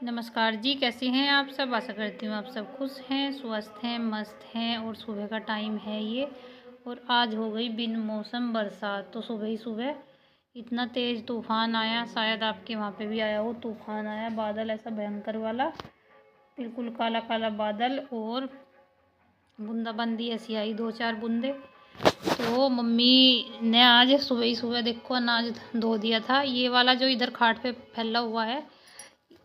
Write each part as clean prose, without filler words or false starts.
नमस्कार जी, कैसे हैं आप सब। आशा करती हूँ आप सब खुश हैं, स्वस्थ हैं, मस्त हैं। और सुबह का टाइम है ये, और आज हो गई बिन मौसम बरसात। तो सुबह ही सुबह इतना तेज़ तूफ़ान आया, शायद आपके वहाँ पे भी आया हो। तूफ़ान आया, बादल ऐसा भयंकर वाला, बिल्कुल काला काला बादल, और बूंदाबांदी ऐसी आई, 2-4 बूंदे। तो मम्मी ने आज सुबह ही सुबह देखो अनाज धो दिया था। ये वाला जो इधर खाट पे फैला हुआ है,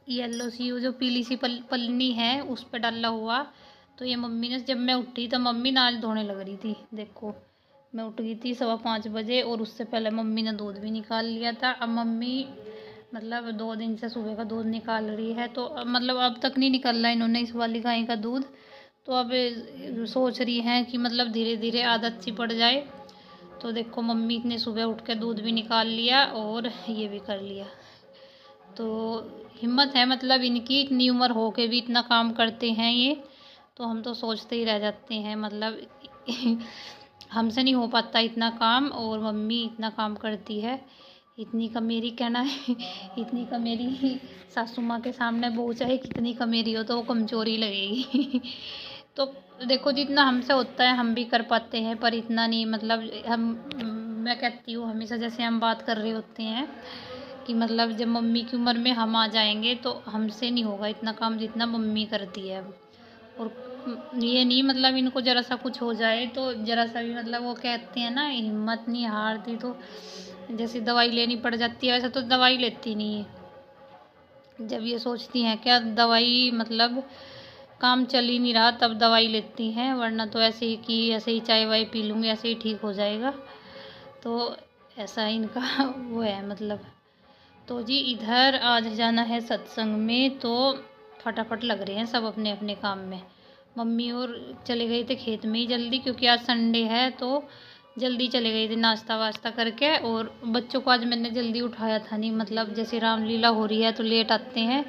येलो सी वो जो पीली सी पन्नी है उस पर डाला हुआ। तो ये मम्मी ने, जब मैं उठी तो मम्मी नाच धोने लग रही थी। देखो मैं उठ गई थी 5:15 बजे, और उससे पहले मम्मी ने दूध भी निकाल लिया था। अब मम्मी मतलब 2 दिन से सुबह का दूध निकाल रही है, तो मतलब अब तक नहीं निकाला इन्होंने इस वाली गाय का दूध। तो अब सोच रही हैं कि मतलब धीरे धीरे आदत सी पड़ जाए। तो देखो मम्मी इतने सुबह उठ के दूध भी निकाल लिया और ये भी कर लिया। तो हिम्मत है मतलब इनकी, इतनी उम्र हो के भी इतना काम करते हैं ये। तो हम तो सोचते ही रह जाते हैं, मतलब हमसे नहीं हो पाता इतना काम, और मम्मी इतना काम करती है। इतनी कमेरी कहना है इतनी कमेरी सासू माँ के सामने बहू चाहे कितनी कमेरी हो तो वो कमजोरी लगेगी। तो देखो जितना हमसे होता है हम भी कर पाते हैं, पर इतना नहीं। मतलब मैं कहती हूँ हमेशा, जैसे हम बात कर रहे होते हैं कि मतलब जब मम्मी की उम्र में हम आ जाएंगे तो हमसे नहीं होगा इतना काम जितना मम्मी करती है। और ये नहीं मतलब इनको ज़रा सा कुछ हो जाए तो ज़रा सा भी, मतलब वो कहते हैं ना हिम्मत नहीं हारती। तो जैसे दवाई लेनी पड़ जाती है, वैसे तो दवाई लेती नहीं है। जब ये सोचती हैं क्या दवाई मतलब काम चल ही नहीं रहा तब दवाई लेती हैं, वरना तो ऐसे ही कि ऐसे ही चाय वाय पी लूँगी ऐसे ही ठीक हो जाएगा। तो ऐसा इनका वो है मतलब। तो जी इधर आज जाना है सत्संग में, तो फटाफट लग रहे हैं सब अपने अपने काम में। मम्मी और चले गए थे खेत में ही जल्दी, क्योंकि आज संडे है तो जल्दी चले गए थे नाश्ता वास्ता करके। और बच्चों को आज मैंने जल्दी उठाया था नहीं, मतलब जैसे रामलीला हो रही है तो लेट आते हैं,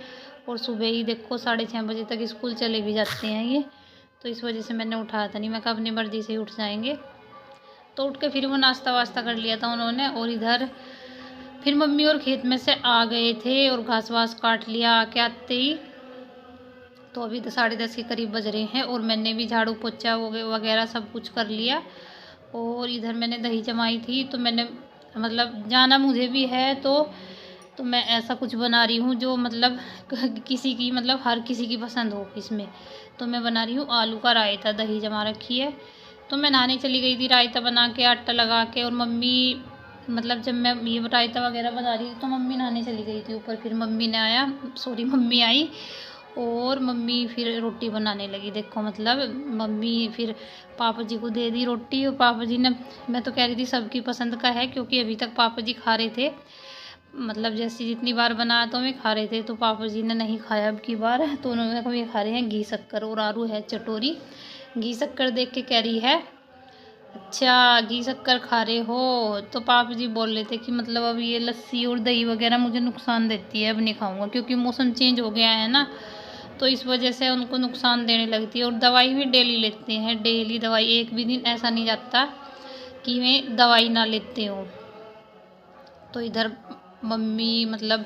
और सुबह ही देखो 6:30 बजे तक स्कूल चले भी जाते हैं ये। तो इस वजह से मैंने उठाया था नहीं, मैं कहा अपनी मर्ज़ी से ही उठ जाएंगे। तो उठ के फिर वो नाश्ता वास्ता कर लिया था उन्होंने। और इधर फिर मम्मी और खेत में से आ गए थे और घास वास काट लिया आके आते ही। तो अभी तो 10:30 के करीब बज रहे हैं, और मैंने भी झाड़ू पोछा वगैरह सब कुछ कर लिया। और इधर मैंने दही जमाई थी, तो मैंने मतलब जाना मुझे भी है, तो मैं ऐसा कुछ बना रही हूँ जो मतलब किसी की, मतलब हर किसी की पसंद हो इसमें। तो मैं बना रही हूँ आलू का रायता, दही जमा रखी है। तो मैं नहाने चली गई थी रायता बना के, आटा लगा के। और मम्मी मतलब जब मैं ये रायता वगैरह बना रही थी तो मम्मी नहाने चली गई थी ऊपर। फिर मम्मी आई, और मम्मी फिर रोटी बनाने लगी। देखो मतलब मम्मी फिर पापा जी को दे दी रोटी, और पापा जी ने, मैं तो कह रही थी सबकी पसंद का है, क्योंकि अभी तक पापा जी खा रहे थे। मतलब जैसे जितनी बार बनाया तो मैं खा रहे थे, तो पापा जी ने नहीं खाया अब की बार। तो उन्होंने कहा ये खा रहे हैं घी शक्कर, और आरू है चटोरी। घी शक्कर देख के कह रही है अच्छा घी शक्कर खा रहे हो। तो पापा जी बोल रहे थे कि मतलब अब ये लस्सी और दही वगैरह मुझे नुकसान देती है, अब नहीं खाऊंगा, क्योंकि मौसम चेंज हो गया है ना। तो इस वजह से उनको नुकसान देने लगती है। और दवाई भी डेली लेते हैं, डेली दवाई, एक भी दिन ऐसा नहीं जाता कि मैं दवाई ना लेते हूँ। तो इधर मम्मी मतलब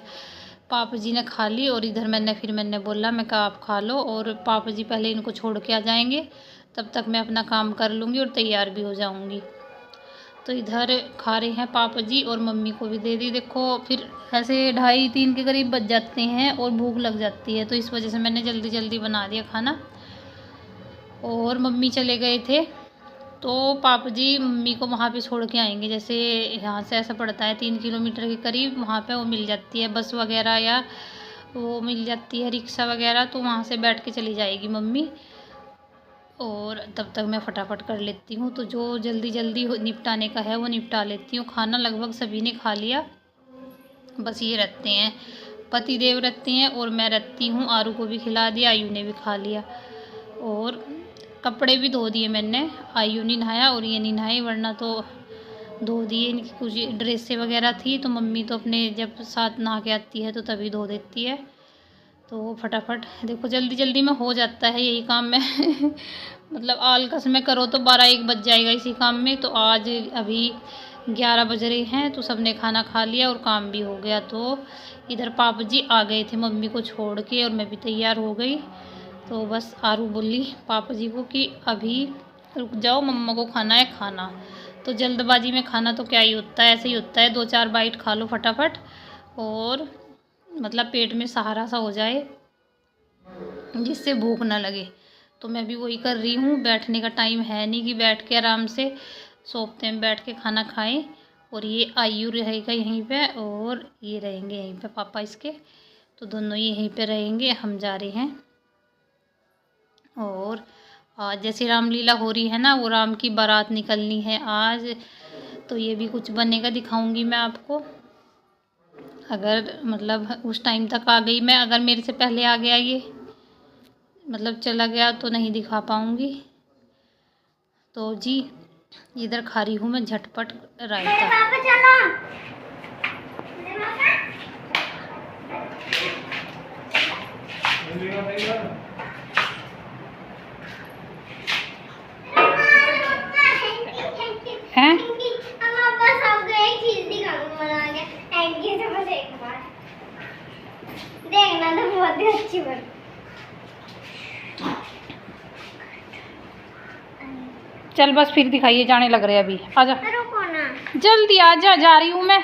पापा जी ने खा ली, और इधर मैंने बोला, मैं कहा आप खा लो, और पापा जी पहले इनको छोड़ के आ जाएंगे, तब तक मैं अपना काम कर लूँगी और तैयार भी हो जाऊँगी। तो इधर खा रहे हैं पापा जी, और मम्मी को भी दे दी। देखो फिर ऐसे 2:30-3 के करीब बज जाते हैं और भूख लग जाती है, तो इस वजह से मैंने जल्दी जल्दी बना दिया खाना। और मम्मी चले गए थे, तो पापा जी मम्मी को वहाँ पे छोड़ के आएंगे। जैसे यहाँ से ऐसा पड़ता है 3 किलोमीटर के करीब, वहाँ पे वो मिल जाती है बस वगैरह, या वो मिल जाती है रिक्शा वगैरह, तो वहाँ से बैठ के चली जाएगी मम्मी। और तब तक मैं फटाफट कर लेती हूँ, तो जो जल्दी जल्दी निपटाने का है वो निपटा लेती हूँ। खाना लगभग सभी ने खा लिया, बस ये रहते हैं, पति देव रहते हैं और मैं रहती हूँ। आरू को भी खिला दिया, आयु ने भी खा लिया, और कपड़े भी धो दिए मैंने। आयु नहीं नहाया और ये नहीं नहाई, वरना तो धो दिए। इनकी कुछ ड्रेसें वगैरह थी, तो मम्मी तो अपने जब साथ नहा के आती है तो तभी धो देती है। तो फटाफट देखो जल्दी जल्दी में हो जाता है यही काम में मतलब आलकस में करो तो 12-1 बज जाएगा इसी काम में। तो आज अभी 11 बज रहे हैं तो सबने खाना खा लिया और काम भी हो गया। तो इधर पापा जी आ गए थे मम्मी को छोड़ के और मैं भी तैयार हो गई। तो बस आरू बोली पापा जी को कि अभी रुक जाओ, मम्मा को खाना है खाना। तो जल्दबाजी में खाना तो क्या ही होता है, ऐसे ही होता है, 2-4 बाइट खा लो फटाफट और मतलब पेट में सहारा सा हो जाए जिससे भूख ना लगे। तो मैं भी वही कर रही हूँ। बैठने का टाइम है नहीं कि बैठ के आराम से सोफे में बैठ के खाना खाएं। और ये आयु रहेगा यहीं पे और ये रहेंगे यहीं पे पापा इसके, तो दोनों ही यहीं पे रहेंगे। हम जा रहे हैं और आज जैसे रामलीला हो रही है ना, वो राम की बारात निकलनी है आज। तो ये भी कुछ बनेगा, दिखाऊंगी मैं आपको। अगर मतलब उस टाइम तक आ गई मैं, अगर मेरे से पहले आ गया ये मतलब चला गया तो नहीं दिखा पाऊँगी। तो जी इधर खा रही हूँ मैं झटपट रायता। हैं? देखना तो बहुत ही अच्छी बनी। चल बस फिर दिखाइए, जाने लग रहे अभी। आजा जल्दी आजा, जा रही हूँ मैं।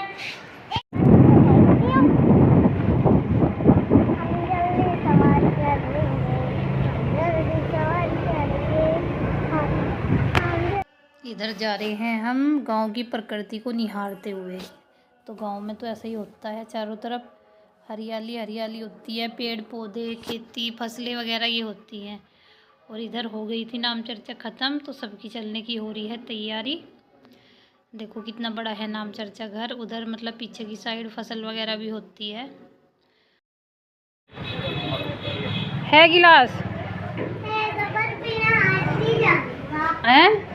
इधर जा रहे हैं हम गांव की प्रकृति को निहारते हुए। तो गांव में तो ऐसा ही होता है, चारों तरफ हरियाली हरियाली होती है, पेड़ पौधे खेती फसलें वगैरह ये होती हैं। और इधर हो गई थी नाम चर्चा ख़त्म, तो सबकी चलने की हो रही है तैयारी। देखो कितना बड़ा है नाम चर्चा घर, उधर मतलब पीछे की साइड फसल वगैरह भी होती है गिलास हैं?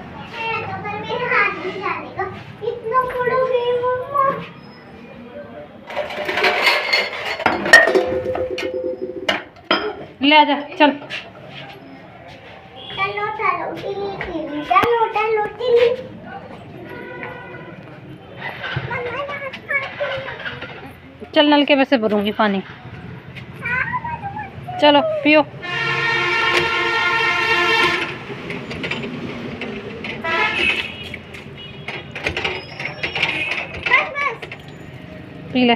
ले आजा चल। चल नलके में से भरूंगी पानी, चलो पियो। पी ले।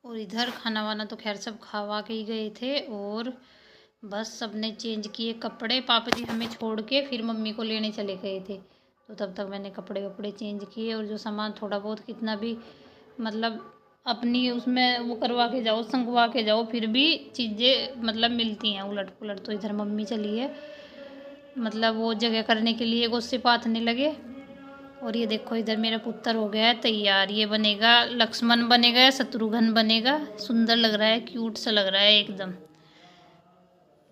और इधर खाना वाना तो खैर सब खावा के ही गए थे और बस सबने चेंज किए कपड़े। पापा जी हमें छोड़ के फिर मम्मी को लेने चले गए थे, तो तब तक मैंने कपड़े वपड़े चेंज किए। और जो सामान थोड़ा बहुत कितना भी मतलब अपनी उसमें वो करवा के जाओ, संगवा के जाओ, फिर भी चीज़ें मतलब मिलती हैं उलट पुलट। तो इधर मम्मी चली है मतलब वो जगह करने के लिए, गोस्से पाथने लगे। और ये देखो इधर मेरा पुत्र हो गया है तैयार, ये बनेगा लक्ष्मण बनेगा या शत्रुघ्न बनेगा। सुंदर लग रहा है, क्यूट सा लग रहा है एकदम।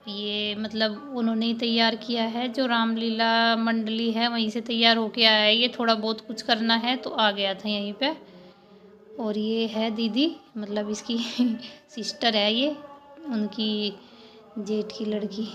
ये मतलब उन्होंने ही तैयार किया है, जो रामलीला मंडली है वहीं से तैयार होके आया है। ये थोड़ा बहुत कुछ करना है तो आ गया था यहीं पे। और ये है दीदी मतलब इसकी सिस्टर है, ये उनकी जेठ की लड़की।